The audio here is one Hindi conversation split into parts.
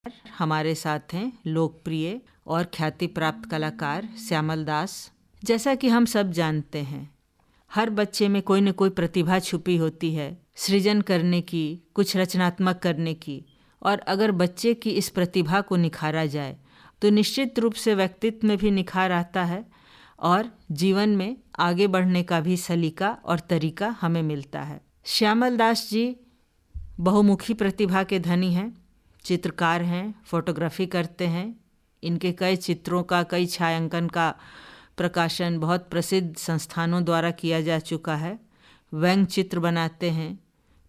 हमारे साथ हैं लोकप्रिय और ख्याति प्राप्त कलाकार श्यामल दास। जैसा कि हम सब जानते हैं, हर बच्चे में कोई न कोई प्रतिभा छुपी होती है, सृजन करने की, कुछ रचनात्मक करने की। और अगर बच्चे की इस प्रतिभा को निखारा जाए तो निश्चित रूप से व्यक्तित्व में भी निखार आता है और जीवन में आगे बढ़ने का भी सलीका और तरीका हमें मिलता है। श्यामल दास जी बहुमुखी प्रतिभा के धनी हैं, चित्रकार हैं, फोटोग्राफी करते हैं। इनके कई चित्रों का, कई छायांकन का प्रकाशन बहुत प्रसिद्ध संस्थानों द्वारा किया जा चुका है। व्यंग चित्र बनाते हैं,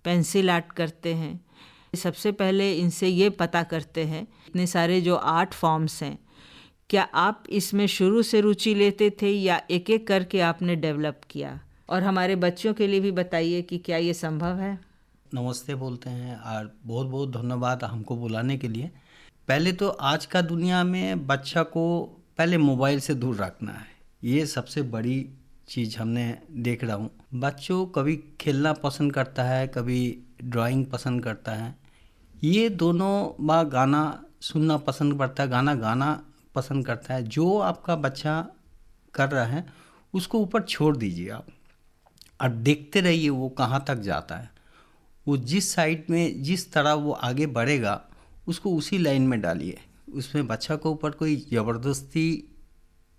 पेंसिल आर्ट करते हैं। सबसे पहले इनसे ये पता करते हैं, इतने सारे जो आर्ट फॉर्म्स हैं, क्या आप इसमें शुरू से रुचि लेते थे या एक एक करके आपने डेवलप किया? और हमारे बच्चों के लिए भी बताइए कि क्या ये संभव है। नमस्ते बोलते हैं और बहुत बहुत धन्यवाद हमको बुलाने के लिए। पहले तो आज का दुनिया में बच्चा को पहले मोबाइल से दूर रखना है, ये सबसे बड़ी चीज़ हमने देख रहा हूँ। बच्चों कभी खेलना पसंद करता है, कभी ड्राइंग पसंद करता है, ये दोनों बा गाना सुनना पसंद करता है, गाना गाना पसंद करता है। जो आपका बच्चा कर रहा है उसको ऊपर छोड़ दीजिए आप और देखते रहिए वो कहाँ तक जाता है। वो जिस साइड में जिस तरह वो आगे बढ़ेगा उसको उसी लाइन में डालिए। उसमें बच्चा को ऊपर कोई ज़बरदस्ती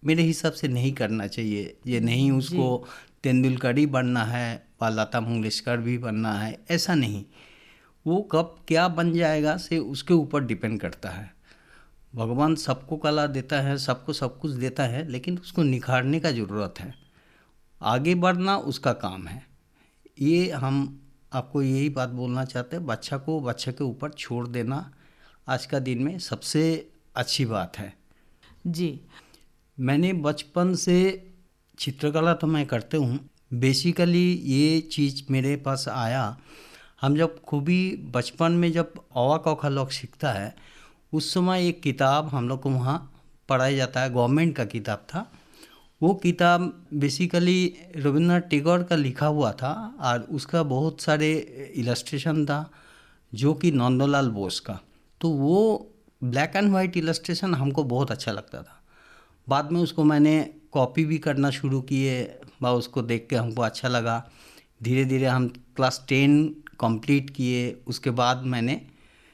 मेरे हिसाब से नहीं करना चाहिए। ये नहीं उसको तेंदुलकर ही बनना है व लता मंगेशकर भी बनना है, ऐसा नहीं। वो कब क्या बन जाएगा से उसके ऊपर डिपेंड करता है। भगवान सबको कला देता है, सबको सब कुछ देता है, लेकिन उसको निखारने का ज़रूरत है। आगे बढ़ना उसका काम है। ये हम आपको यही बात बोलना चाहते हैं, बच्चा को बच्चे के ऊपर छोड़ देना आज का दिन में सबसे अच्छी बात है। जी, मैंने बचपन से चित्रकला तो मैं करते हूँ। बेसिकली ये चीज़ मेरे पास आया, हम जब खूबी बचपन में जब औवा कौखा लोग सीखता है उस समय एक किताब हम लोग को वहाँ पढ़ाया जाता है, गवर्नमेंट का किताब था। वो किताब बेसिकली रविंद्रनाथ टैगोर का लिखा हुआ था और उसका बहुत सारे इलस्ट्रेशन था जो कि नंदलाल बोस का। तो वो ब्लैक एंड वाइट इलस्ट्रेशन हमको बहुत अच्छा लगता था। बाद में उसको मैंने कॉपी भी करना शुरू किए व उसको देख के हमको अच्छा लगा। धीरे धीरे हम क्लास 10 कंप्लीट किए। उसके बाद मैंने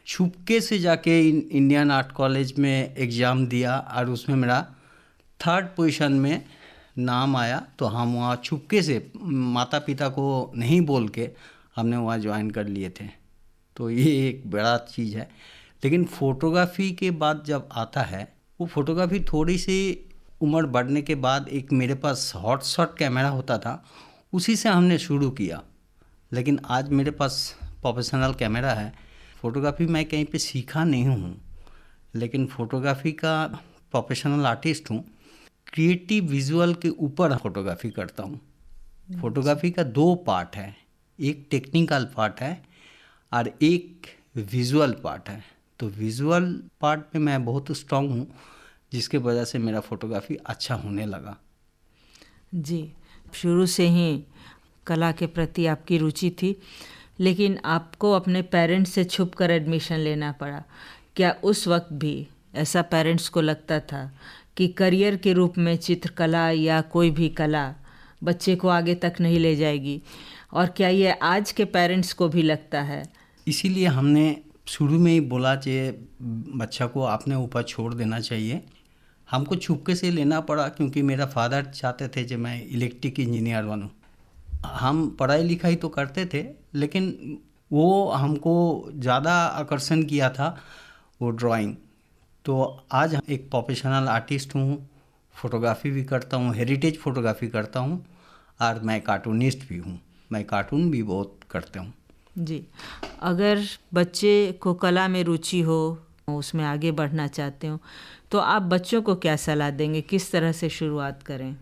छुपके से जाके इंडियन आर्ट कॉलेज में एग्ज़ाम दिया और उसमें मेरा 3rd पोजीशन में नाम आया। तो हम वहाँ छुपके से माता पिता को नहीं बोल के हमने वहाँ ज्वाइन कर लिए थे। तो ये एक बड़ा चीज़ है। लेकिन फ़ोटोग्राफी के बाद जब आता है, वो फ़ोटोग्राफी थोड़ी सी उम्र बढ़ने के बाद एक मेरे पास हॉट शॉट कैमरा होता था, उसी से हमने शुरू किया। लेकिन आज मेरे पास प्रोफेशनल कैमरा है। फ़ोटोग्राफी मैं कहीं पे सीखा नहीं हूँ, लेकिन फ़ोटोग्राफी का प्रोफेशनल आर्टिस्ट हूँ। क्रिएटिव विजुअल के ऊपर फोटोग्राफी करता हूँ। फोटोग्राफी का 2 पार्ट है, एक टेक्निकल पार्ट है और एक विजुअल पार्ट है। तो विजुअल पार्ट में मैं बहुत स्ट्रांग हूँ, जिसके वजह से मेरा फोटोग्राफी अच्छा होने लगा। जी, शुरू से ही कला के प्रति आपकी रुचि थी, लेकिन आपको अपने पेरेंट्स से छुप कर एडमिशन लेना पड़ा। क्या उस वक्त भी ऐसा पेरेंट्स को लगता था कि करियर के रूप में चित्रकला या कोई भी कला बच्चे को आगे तक नहीं ले जाएगी? और क्या ये आज के पेरेंट्स को भी लगता है? इसीलिए हमने शुरू में ही बोला कि बच्चा को अपने ऊपर छोड़ देना चाहिए। हमको छुपके से लेना पड़ा क्योंकि मेरा फादर चाहते थे कि मैं इलेक्ट्रिक इंजीनियर बनूं। हम पढ़ाई लिखाई तो करते थे, लेकिन वो हमको ज़्यादा आकर्षण किया था वो ड्राइंग। तो आज एक प्रोफेशनल आर्टिस्ट हूँ, फोटोग्राफी भी करता हूँ, हेरिटेज फोटोग्राफी करता हूँ और मैं कार्टूनिस्ट भी हूँ। मैं कार्टून भी बहुत करता हूँ। जी, अगर बच्चे को कला में रुचि हो, उसमें आगे बढ़ना चाहते हो, तो आप बच्चों को क्या सलाह देंगे, किस तरह से शुरुआत करें?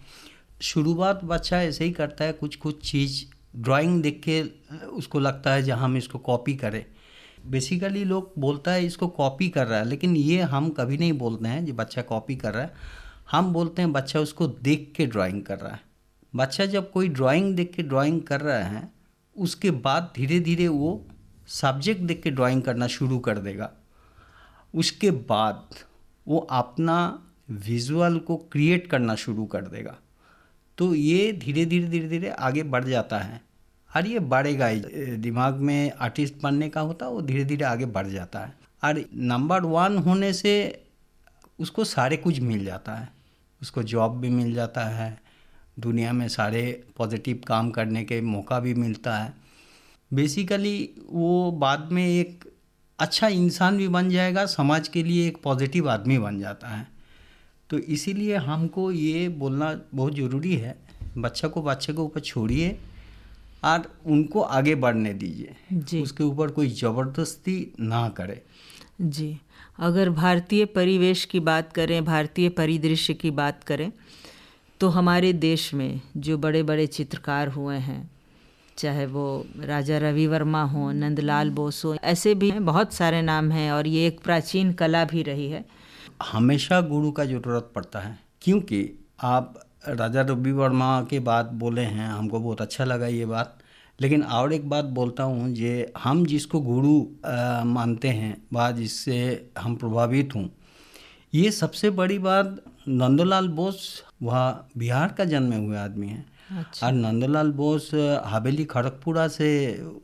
शुरुआत बच्चा ऐसे ही करता है, कुछ कुछ चीज़ ड्राइंग देख के उसको लगता है जहाँ हम इसको कॉपी करें। बेसिकली लोग बोलता है इसको कॉपी कर रहा है, लेकिन ये हम कभी नहीं बोलते हैं कि बच्चा कॉपी कर रहा है। हम बोलते हैं बच्चा उसको देख के ड्राइंग कर रहा है। बच्चा जब कोई ड्राइंग देख के ड्राइंग कर रहा है, उसके बाद धीरे धीरे वो सब्जेक्ट देख के ड्राइंग करना शुरू कर देगा। उसके बाद वो अपना विजुअल को क्रिएट करना शुरू कर देगा। तो ये धीरे धीरे आगे बढ़ जाता है और ये बढ़ेगा ही। दिमाग में आर्टिस्ट बनने का होता है, वो धीरे धीरे आगे बढ़ जाता है। और नंबर 1 होने से उसको सारे कुछ मिल जाता है, उसको जॉब भी मिल जाता है, दुनिया में सारे पॉजिटिव काम करने के मौका भी मिलता है। बेसिकली वो बाद में एक अच्छा इंसान भी बन जाएगा, समाज के लिए एक पॉजिटिव आदमी बन जाता है। तो इसीलिए हमको ये बोलना बहुत ज़रूरी है, बच्चे के ऊपर छोड़िए और उनको आगे बढ़ने दीजिए, उसके ऊपर कोई ज़बरदस्ती ना करे। जी, अगर भारतीय परिवेश की बात करें, भारतीय परिदृश्य की बात करें, तो हमारे देश में जो बड़े बड़े चित्रकार हुए हैं, चाहे वो राजा रवि वर्मा हो, नंदलाल बोस हो, ऐसे भी बहुत सारे नाम हैं और ये एक प्राचीन कला भी रही है। हमेशा गुरु का ज़रूरत पड़ता है, क्योंकि आप राजा रवि वर्मा के बात बोले हैं, हमको बहुत अच्छा लगा ये बात। लेकिन और एक बात बोलता हूँ, जे हम जिसको गुरु मानते हैं व जिससे हम प्रभावित हूँ, ये सबसे बड़ी बात नंदलाल बोस वह बिहार का जन्मे हुए आदमी हैं। अच्छा। और नंदलाल बोस हवेली खड़गपुरा से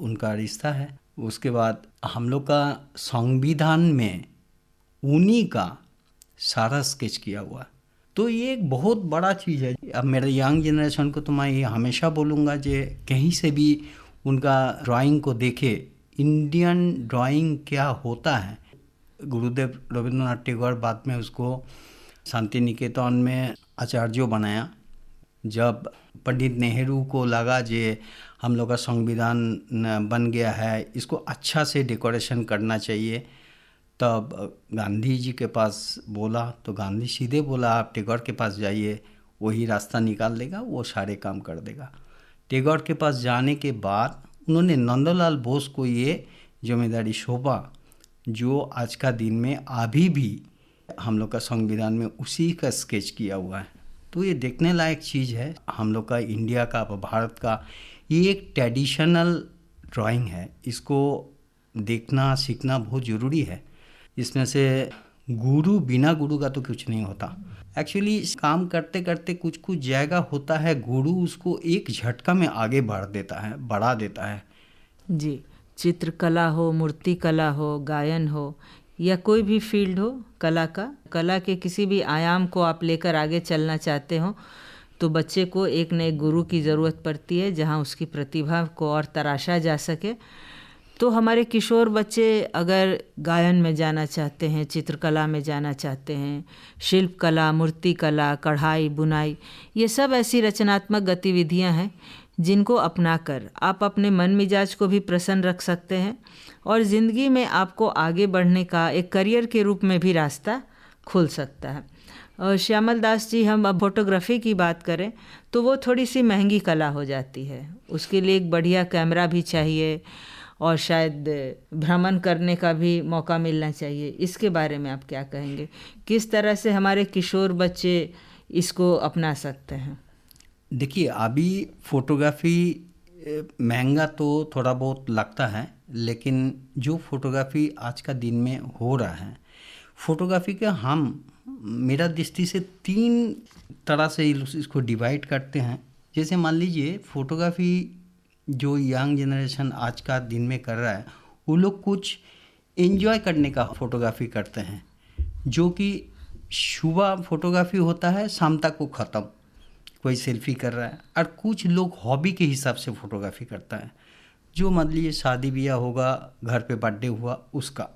उनका रिश्ता है। उसके बाद हम लोग का संविधान में उन्हीं का सारा स्केच किया हुआ, तो ये एक बहुत बड़ा चीज़ है। अब मेरे यंग जनरेशन को तो मैं ये हमेशा बोलूँगा जे कहीं से भी उनका ड्राइंग को देखे, इंडियन ड्राइंग क्या होता है। गुरुदेव रविंद्रनाथ टैगोर बाद में उसको शांति निकेतन में आचार्य बनाया। जब पंडित नेहरू को लगा जे हम लोग का संविधान बन गया है, इसको अच्छा से डेकोरेशन करना चाहिए, तब गांधी जी के पास बोला, तो गांधी सीधे बोला आप टैगोर के पास जाइए, वही रास्ता निकाल देगा, वो सारे काम कर देगा। टैगोर के पास जाने के बाद उन्होंने नंदलाल बोस को ये जिम्मेदारी सौंपा, जो आज का दिन में अभी भी हम लोग का संविधान में उसी का स्केच किया हुआ है। तो ये देखने लायक चीज़ है। हम लोग का इंडिया का, भारत का ये एक ट्रेडिशनल ड्राइंग है, इसको देखना सीखना बहुत ज़रूरी है। इसमें से गुरु, बिना गुरु का तो कुछ नहीं होता। एक्चुअली काम करते करते कुछ कुछ जगह होता है, गुरु उसको एक झटका में आगे बढ़ा देता है। जी, चित्रकला हो, मूर्ति कला हो, गायन हो या कोई भी फील्ड हो कला के किसी भी आयाम को आप लेकर आगे चलना चाहते हो, तो बच्चे को एक न एक गुरु की ज़रूरत पड़ती है, जहाँ उसकी प्रतिभा को और तराशा जा सके। तो हमारे किशोर बच्चे अगर गायन में जाना चाहते हैं, चित्रकला में जाना चाहते हैं, शिल्प कला, मूर्ति कला, कढ़ाई, बुनाई, ये सब ऐसी रचनात्मक गतिविधियां हैं जिनको अपनाकर आप अपने मन मिजाज को भी प्रसन्न रख सकते हैं और ज़िंदगी में आपको आगे बढ़ने का एक करियर के रूप में भी रास्ता खुल सकता है। और श्यामल दास जी, हम अब फोटोग्राफी की बात करें तो वो थोड़ी सी महंगी कला हो जाती है, उसके लिए एक बढ़िया कैमरा भी चाहिए और शायद भ्रमण करने का भी मौका मिलना चाहिए। इसके बारे में आप क्या कहेंगे, किस तरह से हमारे किशोर बच्चे इसको अपना सकते हैं? देखिए, अभी फोटोग्राफी महंगा तो थोड़ा बहुत लगता है, लेकिन जो फोटोग्राफी आज का दिन में हो रहा है, फोटोग्राफी के हम मेरा दृष्टि से 3 तरह से इसको डिवाइड करते हैं। जैसे मान लीजिए, फोटोग्राफी जो यंग जनरेशन आज का दिन में कर रहा है, वो लोग कुछ एंजॉय करने का फोटोग्राफी करते हैं, जो कि सुबह फोटोग्राफी होता है, शाम तक वो ख़त्म, कोई सेल्फी कर रहा है। और कुछ लोग हॉबी के हिसाब से फोटोग्राफी करता है, जो मान लीजिए शादी ब्याह होगा, घर पे बर्थडे हुआ, उसका।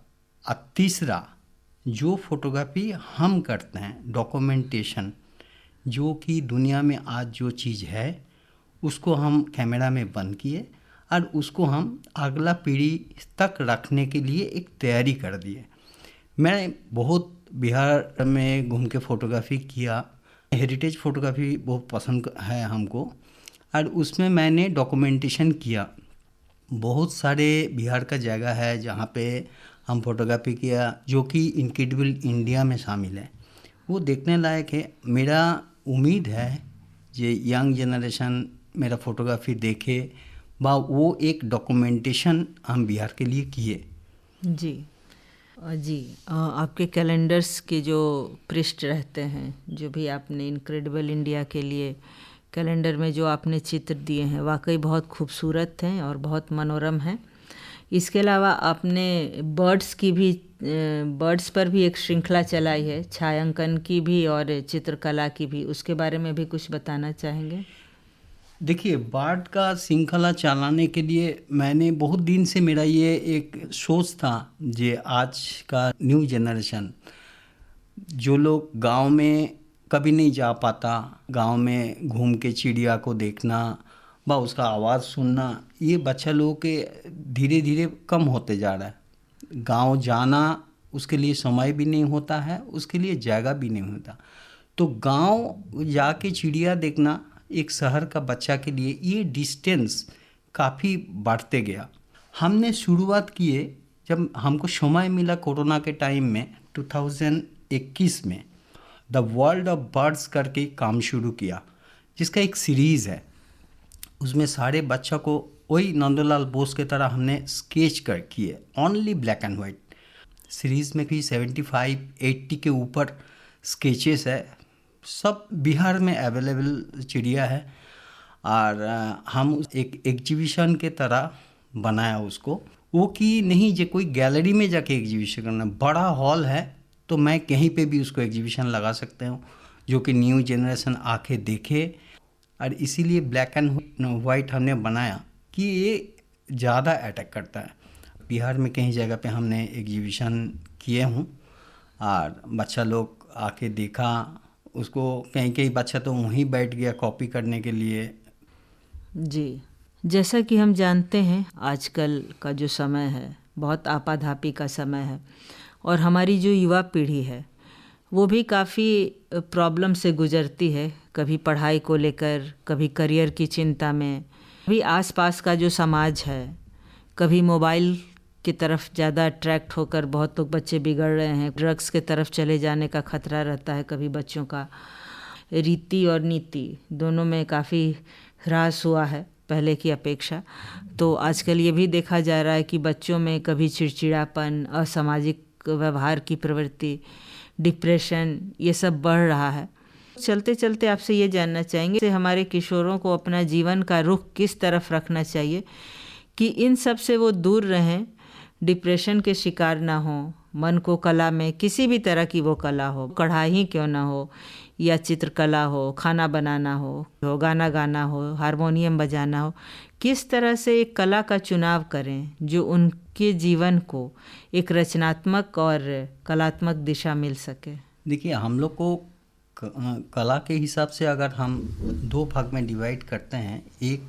और तीसरा जो फोटोग्राफी हम करते हैं, डॉक्यूमेंटेशन, जो कि दुनिया में आज जो चीज़ है उसको हम कैमरा में बंद किए और उसको हम अगला पीढ़ी तक रखने के लिए एक तैयारी कर दिए। मैं बहुत बिहार में घूम के फ़ोटोग्राफी किया, हेरिटेज फ़ोटोग्राफी बहुत पसंद है हमको, और उसमें मैंने डॉक्यूमेंटेशन किया। बहुत सारे बिहार का जगह है जहाँ पे हम फोटोग्राफी किया, जो कि इनक्रेडिबल इंडिया में शामिल है, वो देखने लायक है। मेरा उम्मीद है कि यंग जनरेशन मेरा फोटोग्राफी देखे, वो एक डॉक्यूमेंटेशन हम बिहार के लिए किए। जी, जी, आपके कैलेंडर्स के जो पृष्ठ रहते हैं, जो भी आपने इनक्रेडिबल इंडिया के लिए कैलेंडर में जो आपने चित्र दिए हैं, वाकई बहुत खूबसूरत हैं और बहुत मनोरम हैं। इसके अलावा आपने बर्ड्स पर भी एक श्रृंखला चलाई है, छायांकन की भी और चित्रकला की भी। उसके बारे में भी कुछ बताना चाहेंगे? देखिए, बार्ड का श्रृंखला चलाने के लिए मैंने बहुत दिन से मेरा ये एक सोच था, जे आज का न्यू जनरेशन जो लोग गांव में कभी नहीं जा पाता, गांव में घूम के चिड़िया को देखना व उसका आवाज़ सुनना, ये बच्चा लोगों के धीरे धीरे कम होते जा रहा है। गांव जाना उसके लिए समय भी नहीं होता है, उसके लिए जगह भी नहीं होता। तो गांव जाके चिड़िया देखना एक शहर का बच्चा के लिए ये डिस्टेंस काफ़ी बढ़ते गया। हमने शुरुआत किए जब हमको समय मिला कोरोना के टाइम में 2021 में द वर्ल्ड ऑफ बर्ड्स करके काम शुरू किया, जिसका एक सीरीज़ है। उसमें सारे बच्चों को वही नंदलाल बोस के तरह हमने स्केच कर किए, only black and white. Series में भी 75-80 के ऊपर स्केचेस है, सब बिहार में अवेलेबल चिड़िया है। और हम एक एग्जीबिशन के तरह बनाया उसको, वो कि नहीं जो कोई गैलरी में जाके एग्जीबिशन करना, बड़ा हॉल है तो मैं कहीं पे भी उसको एग्जीबिशन लगा सकते हूँ जो कि न्यू जनरेशन आके देखे। और इसीलिए ब्लैक एंड वाइट हमने बनाया कि ये ज़्यादा अटैक करता है। बिहार में कहीं जगह पे हमने एग्जीबिशन किए हूँ और बच्चा लोग आके देखा उसको, कहीं कहीं बच्चा तो वहीं बैठ गया कॉपी करने के लिए। जी, जैसा कि हम जानते हैं आजकल का जो समय है बहुत आपाधापी का समय है, और हमारी जो युवा पीढ़ी है वो भी काफ़ी प्रॉब्लम से गुजरती है, कभी पढ़ाई को लेकर, कभी करियर की चिंता में, कभी आसपास का जो समाज है, कभी मोबाइल की तरफ ज़्यादा अट्रैक्ट होकर बहुत लोग बच्चे बिगड़ रहे हैं, ड्रग्स के तरफ चले जाने का खतरा रहता है। कभी बच्चों का रीति और नीति दोनों में काफ़ी ह्रास हुआ है पहले की अपेक्षा। तो आजकल ये भी देखा जा रहा है कि बच्चों में कभी चिड़चिड़ापन, असामाजिक व्यवहार की प्रवृत्ति, डिप्रेशन, ये सब बढ़ रहा है। चलते चलते आपसे ये जानना चाहेंगे कि हमारे किशोरों को अपना जीवन का रुख किस तरफ रखना चाहिए कि इन सब से वो दूर रहें, डिप्रेशन के शिकार ना हो, मन को कला में किसी भी तरह की वो कला हो, कढ़ाई ही क्यों ना हो या चित्रकला हो, खाना बनाना हो, गाना गाना हो, हारमोनियम बजाना हो, किस तरह से एक कला का चुनाव करें जो उनके जीवन को एक रचनात्मक और कलात्मक दिशा मिल सके। देखिए, हम लोग को कला के हिसाब से अगर हम दो भाग में डिवाइड करते हैं, एक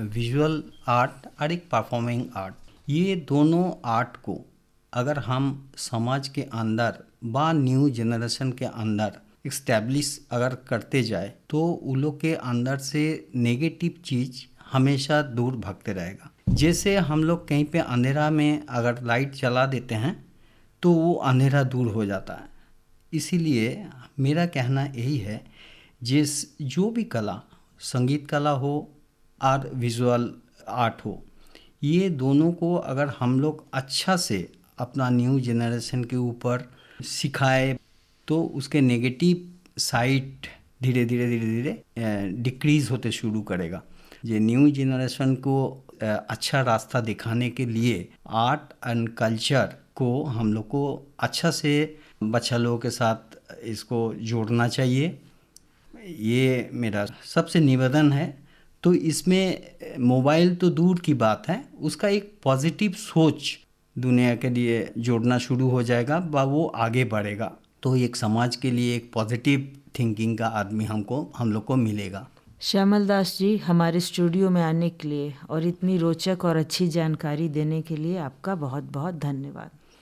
विजुअल आर्ट और एक परफॉर्मिंग आर्ट। ये दोनों आर्ट को अगर हम समाज के अंदर व न्यू जनरेशन के अंदर इस्टेब्लिश अगर करते जाए तो उन लोग के अंदर से नेगेटिव चीज़ हमेशा दूर भागते रहेगा। जैसे हम लोग कहीं पे अंधेरा में अगर लाइट जला देते हैं तो वो अंधेरा दूर हो जाता है। इसीलिए मेरा कहना यही है, जो भी कला, संगीत कला हो और विजुअल आर्ट हो, ये दोनों को अगर हम लोग अच्छा से अपना न्यू जनरेशन के ऊपर सिखाए तो उसके नेगेटिव साइड धीरे धीरे डिक्रीज़ होते शुरू करेगा। ये न्यू जनरेशन को अच्छा रास्ता दिखाने के लिए आर्ट एंड कल्चर को हम लोग को अच्छा से बच्चा लोगों के साथ इसको जोड़ना चाहिए। ये मेरा सबसे निवेदन है। तो इसमें मोबाइल तो दूर की बात है, उसका एक पॉजिटिव सोच दुनिया के लिए जोड़ना शुरू हो जाएगा व वो आगे बढ़ेगा, तो एक समाज के लिए एक पॉजिटिव थिंकिंग का आदमी हम लोग को मिलेगा। श्यामल दास जी, हमारे स्टूडियो में आने के लिए और इतनी रोचक और अच्छी जानकारी देने के लिए आपका बहुत बहुत धन्यवाद।